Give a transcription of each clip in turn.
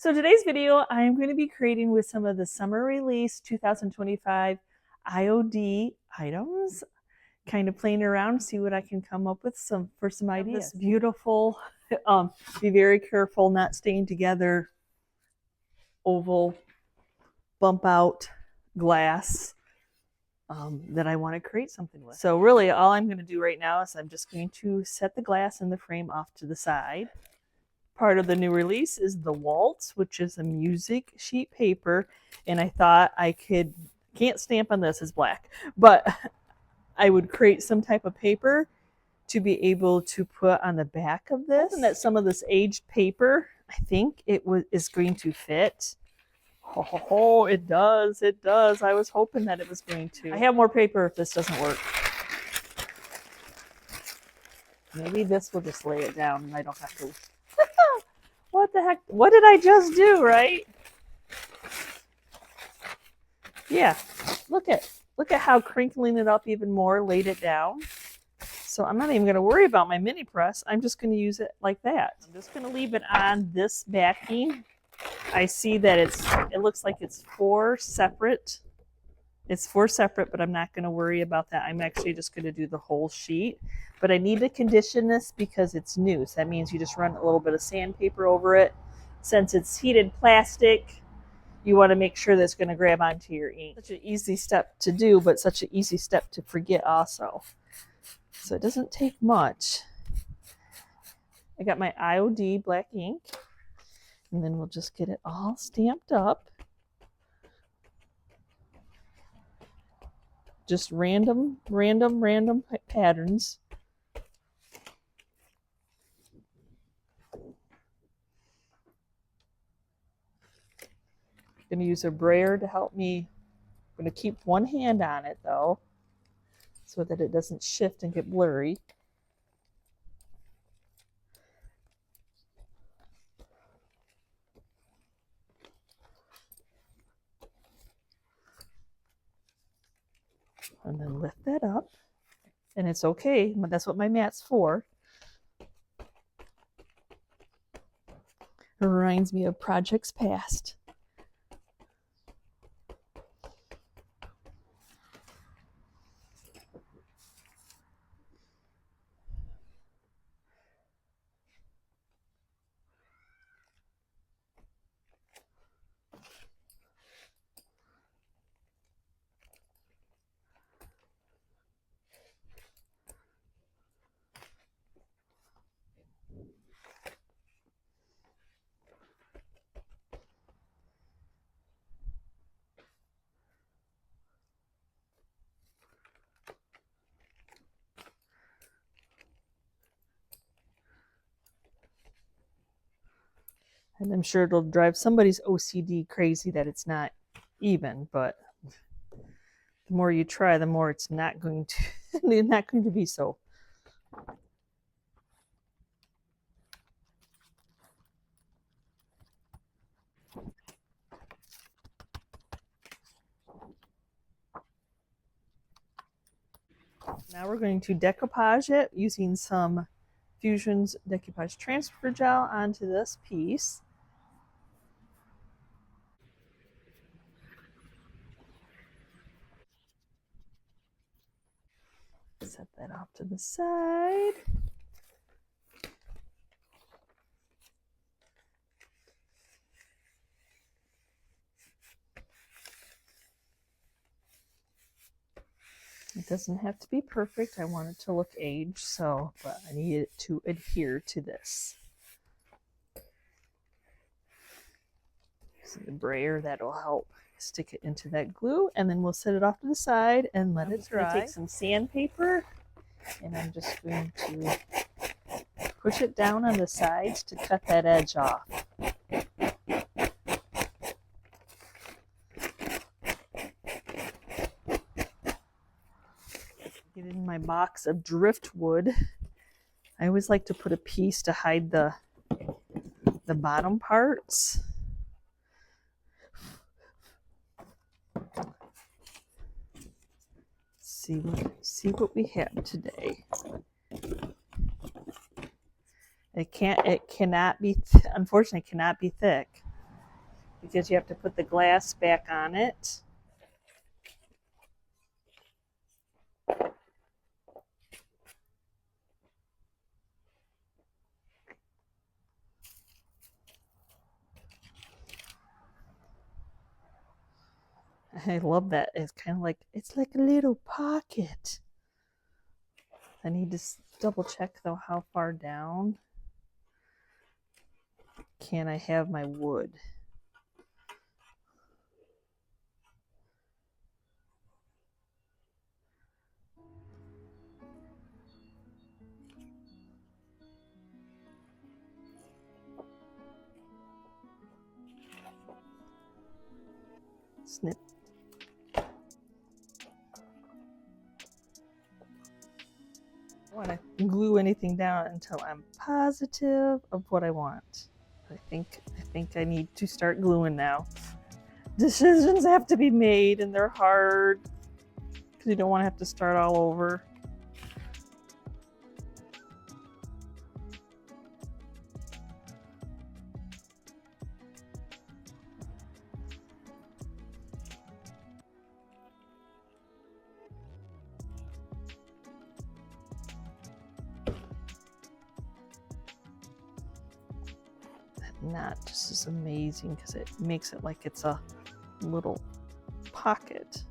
So today's video, I am going to be creating with some of the summer release 2025 IOD items, kind of playing around, see what I can come up with for some ideas. This beautiful, be very careful not staying together, oval, bump out glass that I want to create something with. So really all I'm going to do right now is I'm just going to set the glass and the frame off to the side. Part of the new release is the Waltz, which is a music sheet paper, and I thought I can't stamp on this, it's black, but I would create some type of paper to be able to put on the back of this, and that some of this aged paper, I think is going to fit. Oh, it does, it does. I was hoping that it was going to. I have more paper if this doesn't work. Maybe this will just lay it down and I don't have to. What the heck? What did I just do, right? Yeah, look at how crinkling it up even more laid it down. So I'm not even going to worry about my mini press. I'm just going to use it like that. I'm just going to leave it on this backing. I see that it looks like it's four separate. It's four separate, but I'm not going to worry about that. I'm actually just going to do the whole sheet. But I need to condition this because it's new. So that means you just run a little bit of sandpaper over it. Since it's heated plastic, you want to make sure that it's going to grab onto your ink. Such an easy step to do, but such an easy step to forget also. So it doesn't take much. I got my IOD black ink. And then we'll just get it all stamped up. Just random patterns. I'm going to use a brayer to help me. I'm going to keep one hand on it though, so that it doesn't shift and get blurry. And then lift that up, and it's okay. That's what my mat's for. It reminds me of projects past. And I'm sure it'll drive somebody's OCD crazy that it's not even, but the more you try, the more it's not going to be so. Now we're going to decoupage it using some Fusion's Decoupage transfer gel onto this piece. Set that off to the side. It doesn't have to be perfect. I want it to look aged, but I need it to adhere to this. So the brayer, that'll help stick it into that glue, and then we'll set it off to the side and let it dry. Take some sandpaper, and I'm just going to push it down on the sides to cut that edge off. Get in my box of driftwood. I always like to put a piece to hide the bottom parts. See what we have today. It cannot be, unfortunately, cannot be thick. because you have to put the glass back on it. I love that. It's kind of like, it's like a little pocket. I need to double check though how far down can I have my wood. Snip. I don't want to glue anything down until I'm positive of what I want. I think I need to start gluing now. Decisions have to be made and they're hard because you don't want to have to start all over. Knot just is amazing because it makes it like it's a little pocket.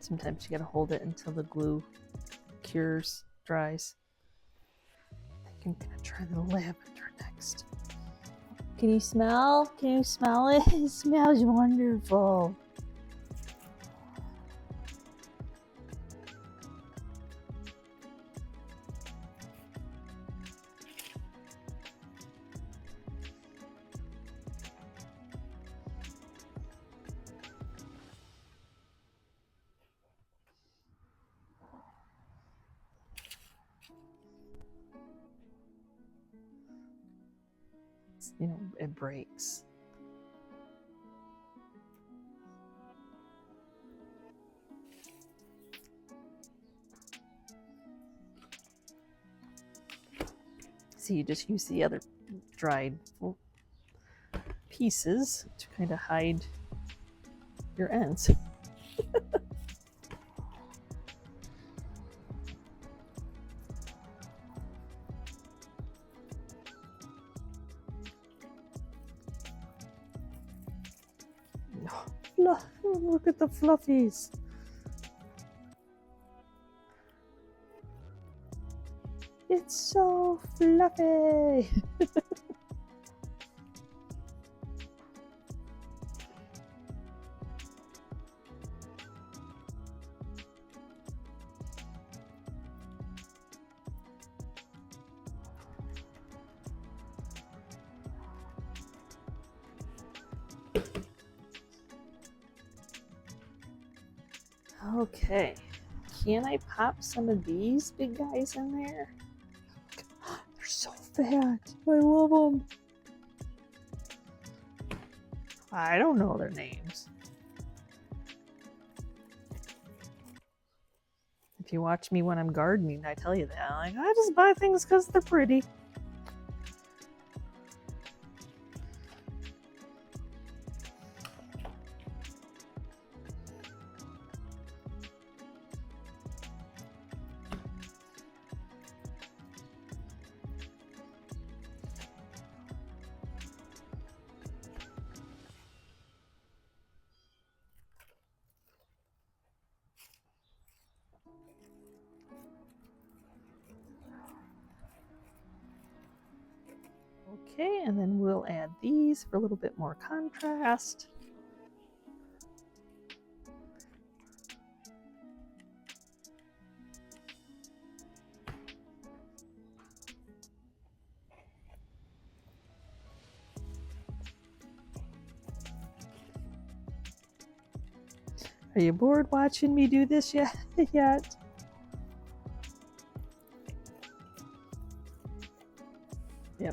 Sometimes you gotta hold it until the glue cures, dries. I think I'm gonna try the lavender next. Can you smell? Can you smell it? It smells wonderful. You know, it breaks. So you just use the other dried pieces to kind of hide your ends. Look at the fluffies. It's so fluffy. Okay, can I pop some of these big guys in there? They're so fat. I love them. I don't know their names. If you watch me when I'm gardening, I tell you that. I'm like, I just buy things because they're pretty. Okay, and then we'll add these for a little bit more contrast. Are you bored watching me do this yet? Yep,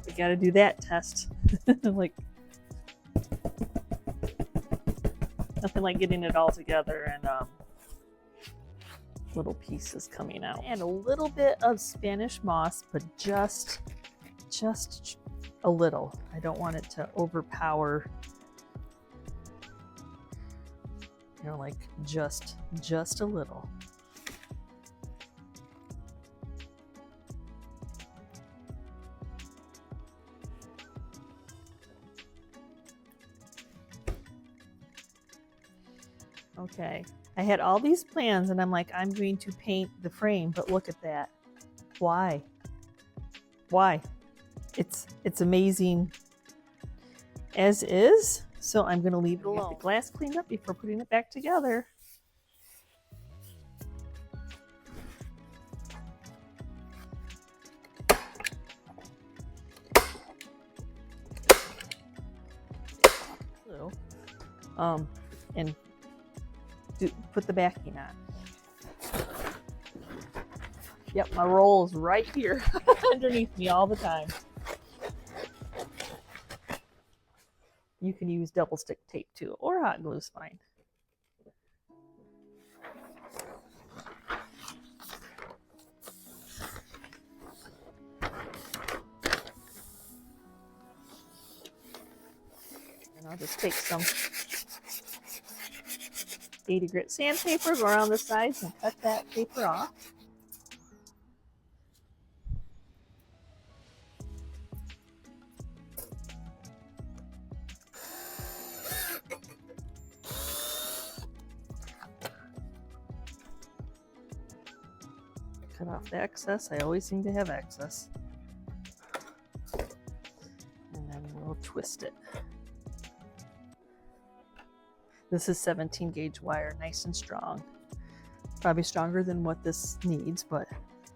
we got to do that test. Like, nothing like getting it all together and little pieces coming out. And a little bit of Spanish moss, but just a little. I don't want it to overpower, you know, like just a little. Okay, I had all these plans and I'm like, I'm going to paint the frame, but look at that. Why? Why? It's amazing as is, so I'm going to leave it alone. Get the glass cleaned up before putting it back together. And put the backing on. Yep, my roll is right here underneath me all the time. You can use double stick tape too, or hot glue is fine. And I'll just take some 80 grit sandpaper, go around the sides and cut that paper off. Cut off the excess. I always seem to have excess. And then we'll twist it. This is 17 gauge wire, nice and strong. Probably stronger than what this needs, but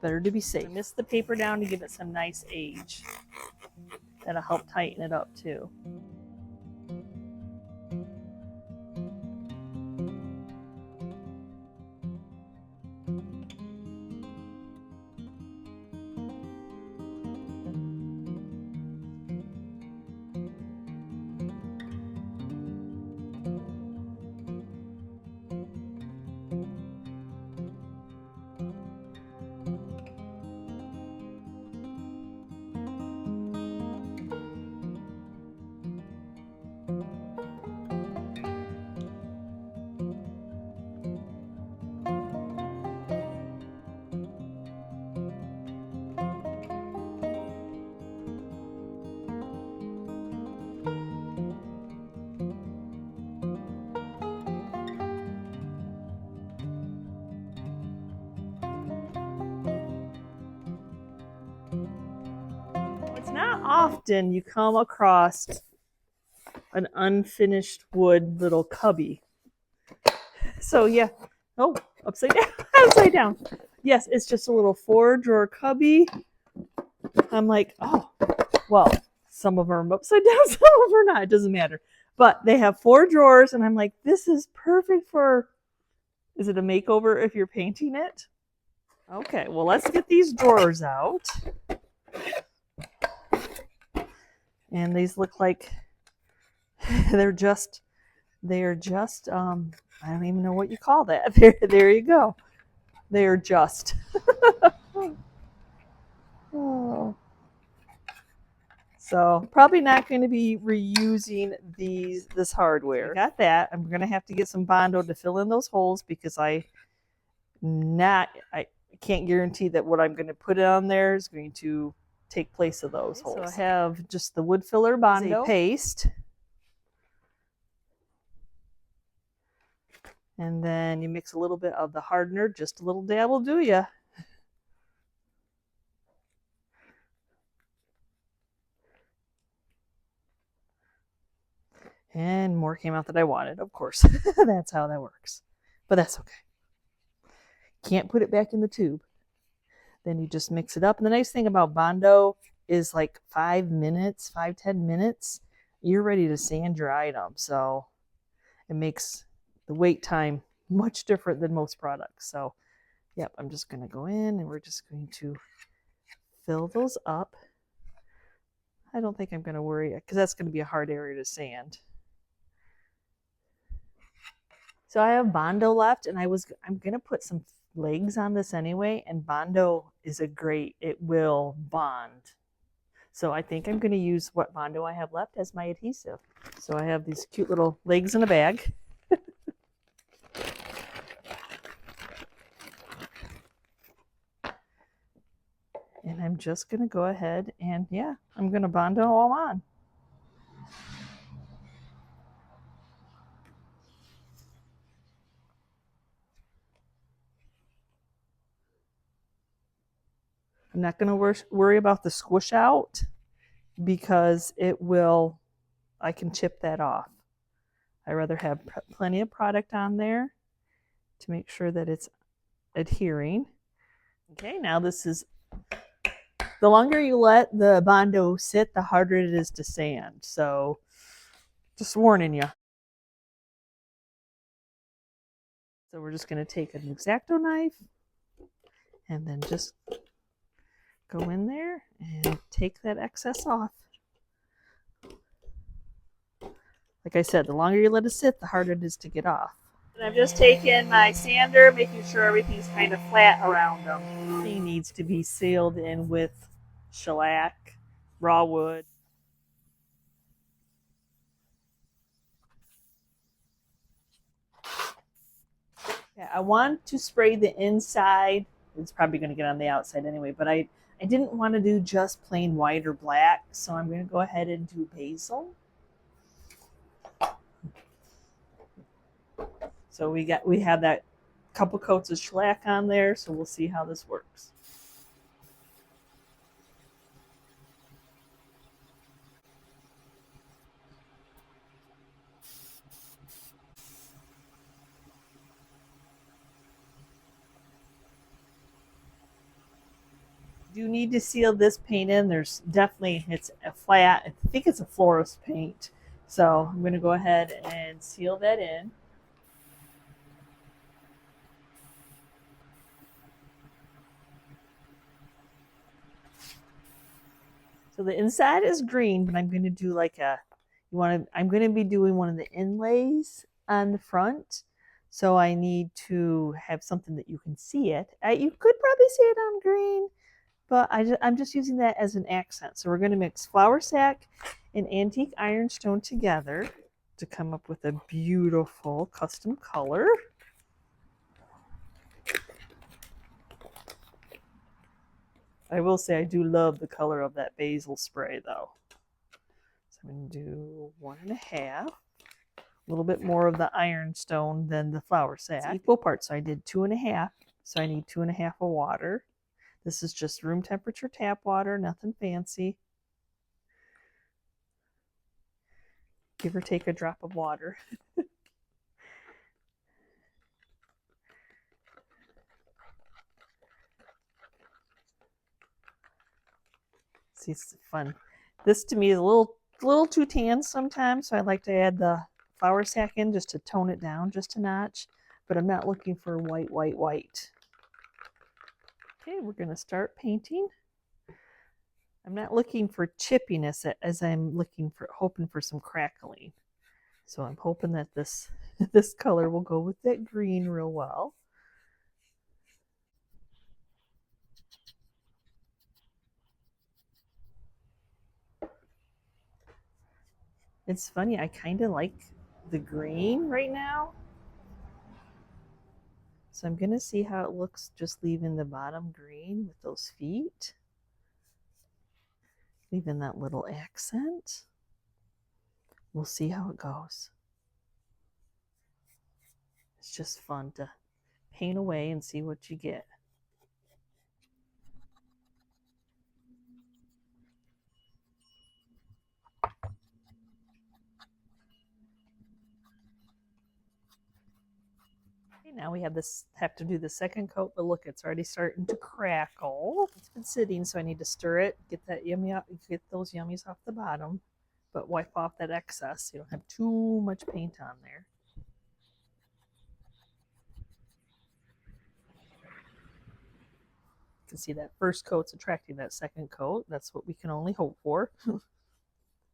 better to be safe. I missed the paper down to give it some nice age. That'll help tighten it up too. Not often you come across an unfinished wood little cubby. So yeah, oh, upside down, upside down. Yes, it's just a little 4-drawer cubby. I'm like, oh, well, some of them are upside down, some of them are not. It doesn't matter. But they have 4 drawers, and I'm like, this is perfect for, is it a makeover if you're painting it? Okay, well, let's get these drawers out. And these look like they're just I don't even know what you call that. There you go. They're just. Oh. So probably not going to be reusing this hardware. I got that. I'm going to have to get some Bondo to fill in those holes because I can't guarantee that what I'm going to put on there is going to take place of those holes. So I have just the wood filler Bondo paste. And then you mix a little bit of the hardener, just a little dab will do ya. And more came out that I wanted, of course. That's how that works. But that's okay. Can't put it back in the tube. Then you just mix it up. And the nice thing about Bondo is like 5 minutes, 5-10 minutes, you're ready to sand your item. So it makes the wait time much different than most products. So, yep, I'm just going to go in and we're just going to fill those up. I don't think I'm going to worry because that's going to be a hard area to sand. So I have Bondo left, and I'm going to put some legs on this anyway, and Bondo is it will bond. So I think I'm going to use what Bondo I have left as my adhesive. So I have these cute little legs in a bag. And I'm just going to go ahead and, yeah, I'm going to Bondo all on. I'm not going to worry about the squish out because I can chip that off. I rather have plenty of product on there to make sure that it's adhering. Okay, now this is, the longer you let the Bondo sit, the harder it is to sand. So just warning you. So we're just going to take an X-Acto knife and then just go in there and take that excess off. Like I said, the longer you let it sit, the harder it is to get off. And I've just taken my sander, making sure everything's kind of flat around them. Everything needs to be sealed in with shellac, raw wood. Yeah, I want to spray the inside. It's probably going to get on the outside anyway, but I didn't want to do just plain white or black, so I'm going to go ahead and do basil. So we have that couple coats of shellac on there, so we'll see how this works. You need to seal this paint in. It's a flat, I think it's a Flores paint. So I'm going to go ahead and seal that in. So the inside is green, but I'm going to do I'm going to be doing one of the inlays on the front. So I need to have something that you can see it. You could probably see it on green, but I'm just using that as an accent. So we're going to mix flour sack and antique ironstone together to come up with a beautiful custom color. I will say I do love the color of that basil spray though. So I'm going to do 1.5. A little bit more of the ironstone than the flour sack. It's equal parts, so I did 2.5. So I need 2.5 of water. This is just room temperature tap water, nothing fancy. Give or take a drop of water. See, it's fun. This to me is a little too tan sometimes, so I like to add the flour sack in just to tone it down just a notch. But I'm not looking for white, white, white. Okay, we're going to start painting. I'm not looking for chippiness as I'm hoping for some crackling. So I'm hoping that this color will go with that green real well. It's funny, I kind of like the green right now. So I'm going to see how it looks just leaving the bottom green with those feet. Leaving that little accent. We'll see how it goes. It's just fun to paint away and see what you get. Okay, now we have to do the second coat, but look, it's already starting to crackle. It's been sitting, so I need to stir it, get those yummies off the bottom, but wipe off that excess so you don't have too much paint on there. can see that first coat's attracting that second coat. That's what we can only hope for.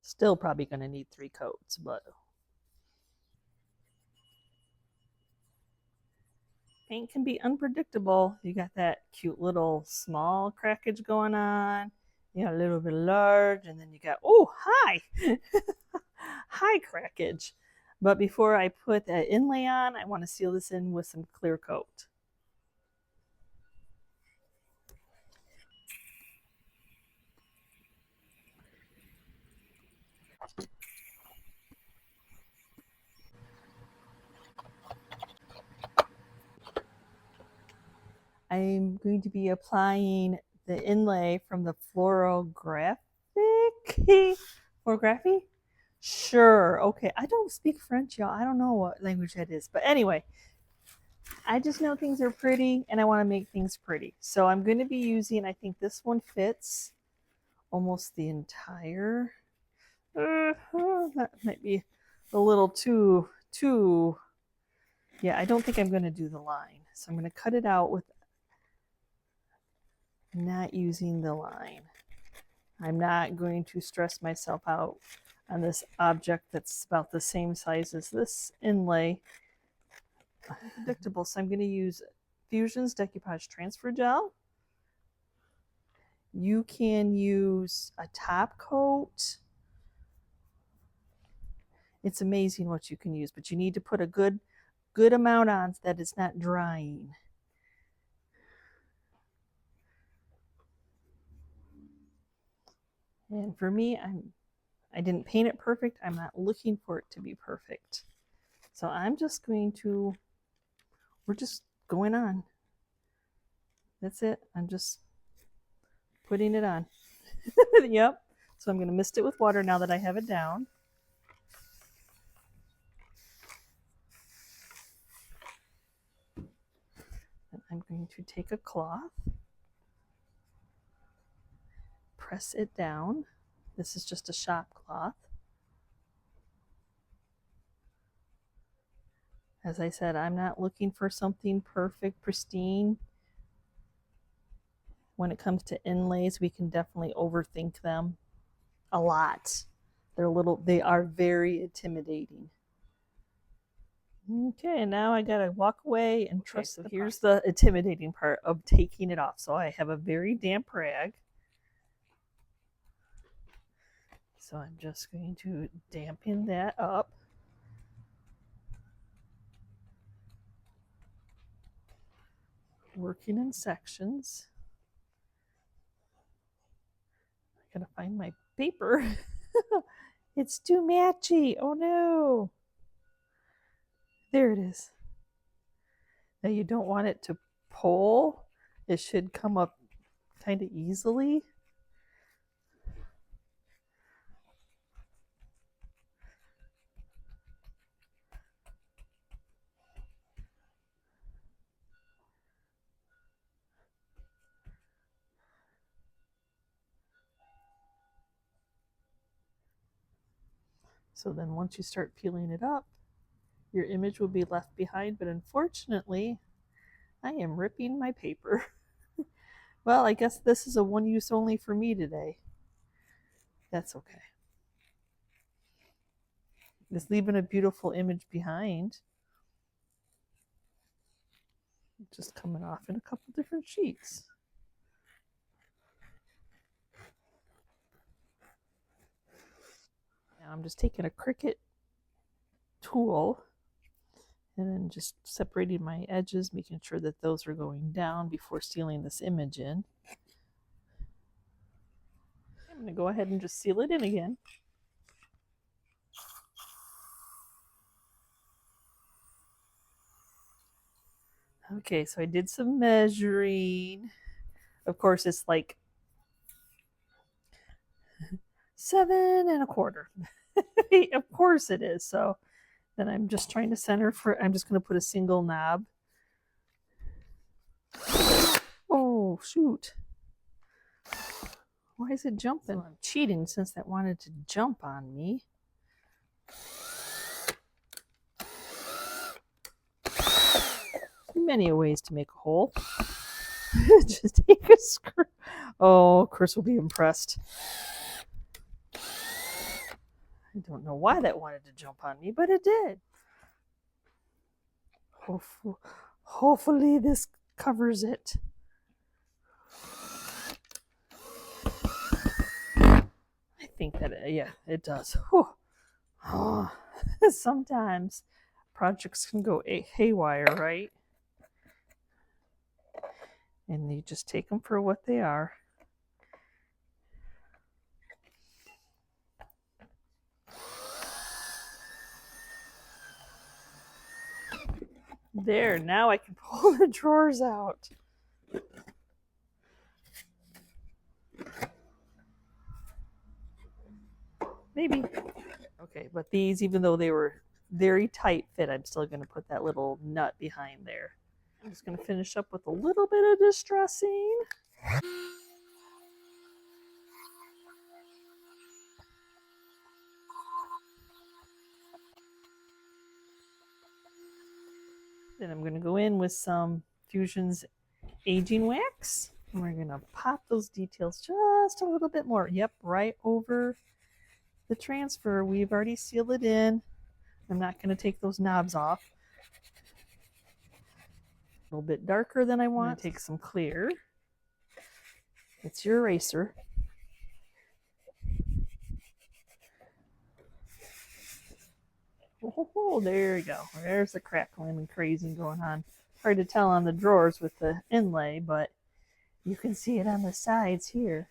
Still probably going to need 3 coats, but paint can be unpredictable. You got that cute little small crackage going on. You got a little bit large, and then you got, oh, hi! High crackage. But before I put that inlay on, I want to seal this in with some clear coat. I'm going to be applying the inlay from the Florography? Sure, okay. I don't speak French, y'all. I don't know what language that is. But anyway, I just know things are pretty and I want to make things pretty. So I'm going to be using, I think this one fits almost the entire. That might be a little too. Yeah, I don't think I'm going to do the line. So I'm going to cut it out with not using the line. I'm not going to stress myself out on this object that's about the same size as this inlay. Predictable, so I'm going to use Fusion's Decoupage Transfer Gel. You can use a top coat. It's amazing what you can use, but you need to put a good amount on so that it's not drying. And for me, I didn't paint it perfect. I'm not looking for it to be perfect. So I'm just going to, we're just going on. That's it. I'm just putting it on. Yep. So I'm going to mist it with water now that I have it down. And I'm going to take a cloth, press it down. This is just a shop cloth. As I said, I'm not looking for something perfect, pristine. When it comes to inlays, we can definitely overthink them a lot. They are very intimidating. Okay, now I gotta walk away and trust. So here's the intimidating part of taking it off. So I have a very damp rag. So I'm just going to dampen that up. Working in sections. I gotta find my paper. It's too matchy. Oh no. There it is. Now you don't want it to pull. It should come up kind of easily. So then once you start peeling it up, your image will be left behind, but unfortunately, I am ripping my paper. Well, I guess this is a one use only for me today. That's okay. It's leaving a beautiful image behind. Just coming off in a couple different sheets. Now I'm just taking a Cricut tool and then just separating my edges, making sure that those are going down before sealing this image in. I'm going to go ahead and just seal it in again. Okay, so I did some measuring. Of course, it's like 7 1/4. Of course it is. So then I'm just trying to center for, I'm just going to put a single knob. Oh, shoot. Why is it jumping? So I'm cheating since that wanted to jump on me. Many ways to make a hole. Just take a screw. Oh, Chris will be impressed. I don't know why that wanted to jump on me, but it did. Hopefully this covers it. I think that, yeah, it does. Oh, sometimes projects can go haywire, right? And you just take them for what they are. There, now I can pull the drawers out. Maybe. Okay, but these, even though they were very tight fit, I'm still going to put that little nut behind there. I'm just going to finish up with a little bit of distressing. Then I'm going to go in with some Fusion's aging wax. And we're going to pop those details just a little bit more. Yep, right over the transfer. We've already sealed it in. I'm not going to take those knobs off. A little bit darker than I want. I'm going to take some clear. It's your eraser. Oh, there you go. There's the crackling and crazing going on. Hard to tell on the drawers with the inlay, but you can see it on the sides here.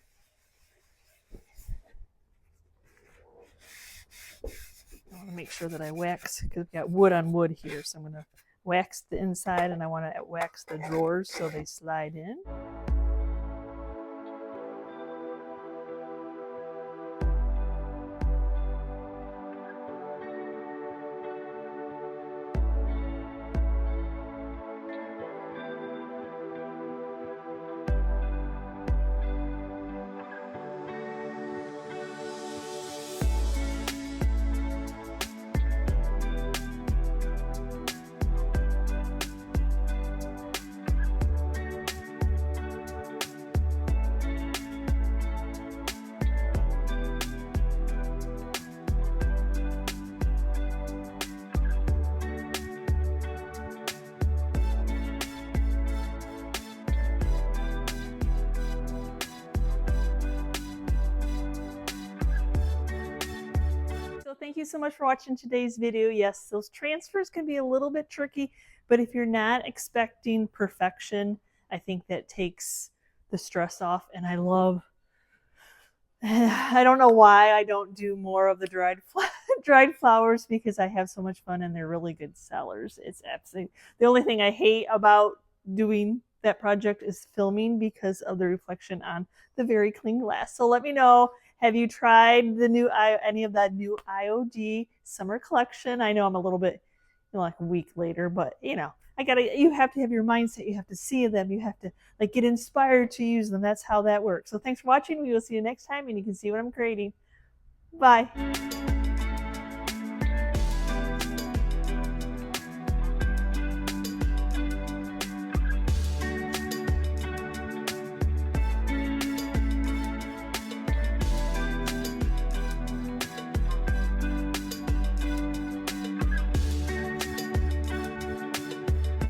I want to make sure that I wax, because I've got wood on wood here, so I'm going to wax the inside and I want to wax the drawers so they slide in. Thank you so much for watching today's video. Yes, those transfers can be a little bit tricky, but if you're not expecting perfection, I think that takes the stress off. And I don't know why I don't do more of the dried flowers, because I have so much fun and they're really good sellers. It's absolutely the only thing I hate about doing that project is filming, because of the reflection on the very clean glass. So let me know, have you tried the new any of that new IOD summer collection? I know I'm a little bit, like a week later, but you have to have your mindset. You have to see them. You have to get inspired to use them. That's how that works. So thanks for watching. We will see you next time, and you can see what I'm creating. Bye.